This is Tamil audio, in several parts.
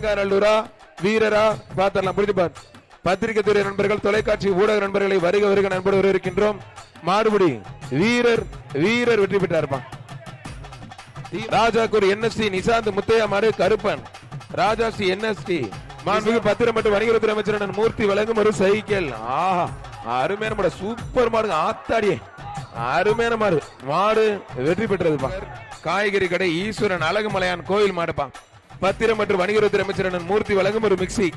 அலங்காநல்லூரா வீரரா பார்த்தரலாம். புரிந்து பார். பத்திரிகை துறை நண்பர்கள், தொலைக்காட்சி ஊடக நண்பர்களை வருக வருக நண்பர் வரவேற்கின்றோம். மாடுபடி வீரர் வீரர் வெற்றி பெற்றார்ப்பா. ராஜாக்கூர் என்எஸ்டி நிசாந்த் முத்தையா மாடு கருப்பன். ராஜா ஸ்ரீ என்எஸ்டி மாண்புமிகு பத்திரம் மற்றும் வணிகத்துறை அமைச்சர் மூர்த்தி வழங்கும் ஒரு சைக்கிள். ஆஹா, அருமையான மாடு, சூப்பர் மாடு, ஆத்தாடியே அருமையான மாடு. மாடு வெற்றி பெற்றதுப்பா. காய்கறி கடை ஈஸ்வரன் அழகுமலையான் கோயில் மாடுப்பா. பத்திரம் மற்றும் வணிகத்துறை அமைச்சர் மூர்த்தி வழங்கும் ஒரு மிக்சி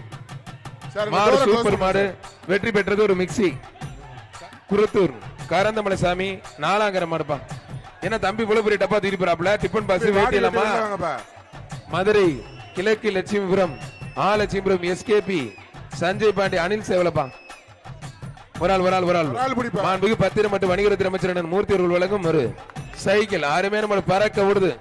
மாடு. சூப்பர் மாடு வெற்றி பெற்றது ஒரு மிக்சி. குருத்தூர் கரந்தமலை சாமி நாலாங்கர மாடுப்பா. என்ன தம்பி புலபுரி டப்பா தீர்ப்பாப்ல டிபன் பாஸ் வேட்டி இல்லாமா. மதுரை கிழக்கு லட்சுமிபுரம் லட்சுமிபுரம் எஸ்கேபி சஞ்சய் பாண்டி அனில் சேவலப்பா. ஒரு ஆள் மாண்புமிகு பத்திரம் மற்றும் வணிகத்துறை அமைச்சர் மூர்த்தி அவர்கள் வழங்கும் ஒரு சைக்கிள். அருமையான மாடு பறக்க விடுது.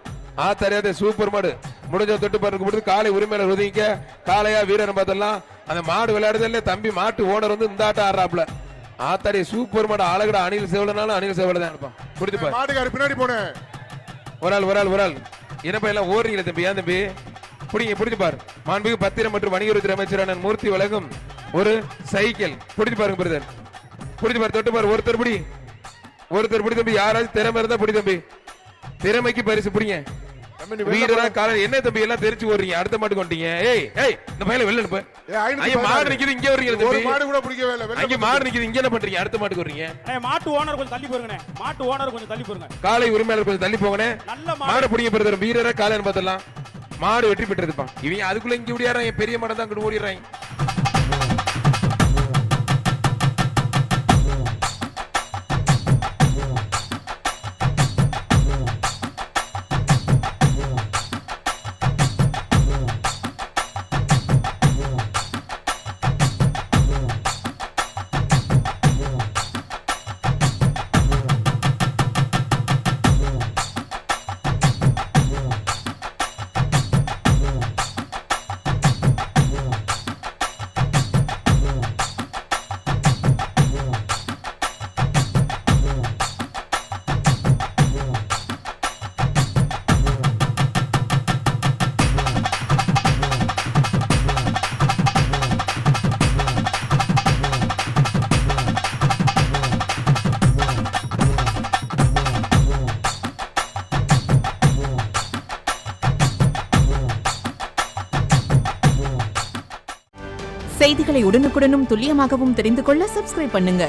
தெரியாத சூப்பர் மாடு. முடிஞ்ச தொட்டு பறக்க காலை உரிமையில ஒதுங்க. காளையா வீரன் பார்த்தலாம். அந்த மாடு விளையாடுதல்ல தம்பி மாட்டு ஓனர் வந்து இந்த ஆட்டம் ஆடுறாப்ல. ஆத்தாடி சூப்பர் மாடு. அழகடா அணில் சேவலனாலும் அணில் சேவல தான் பிடிச்சு பின்னாடி போன ஒரு ஆள் என்னப்பா எல்லாம் ஓடுறீங்களா தம்பி? ஏன் தம்பி பிடிச்சு பாரு. மாண்புமிகு பத்திரம் மற்றும் வணிகத்துறை அமைச்சர் மூர்த்தி வழங்கும் ஒரு சைக்கிள். பிடிச்சு பாருங்க பிரதர், பிடிச்சு பாரு, தொட்டு பாரு. ஒருத்தர் பிடி தம்பி. யாராவது திறமை இருந்தா பிடி தம்பி. திறமைக்கு பரிசு பிடிங்க. வீரரா கால என்ன தம்பி எல்லாம் தெரிச்சு ஓடுறீங்க? அடுத்த மாட்டுக்கு வந்துட்டீங்க. இந்த பையல வெளில அனுப்பு. மாடு நிக்குது இங்க வர்றீங்க தம்பி. மாடு கூட பிடிக்கவே இல்ல. அங்க மாடு நிக்குது இங்க என்ன பண்றீங்க? அடுத்த மாட்டுக்கு வர்றீங்க. மாட்டு ஓனர் கொஞ்சம் தள்ளி போறீங்க. மாட்டு ஓனர் கொஞ்சம் தள்ளி போறீங்க. காலை உரிமையாளர் கொஞ்சம் தள்ளி போங்கனே. மாடு பிடிங்க பிரதர். வீரரா காலைன்னு பார்த்தலாம். மாடு வெற்றி பெற்றதுப்பா. இவங்க அதுக்குள்ள இங்க ஓடிறாங்க. பெரிய மாடு தான் அங்க ஓடிறாங்க. செய்திகளை உடனுக்குடனும் துல்லியமாகவும் தெரிந்து கொள்ள சப்ஸ்கிரைப் பண்ணுங்க.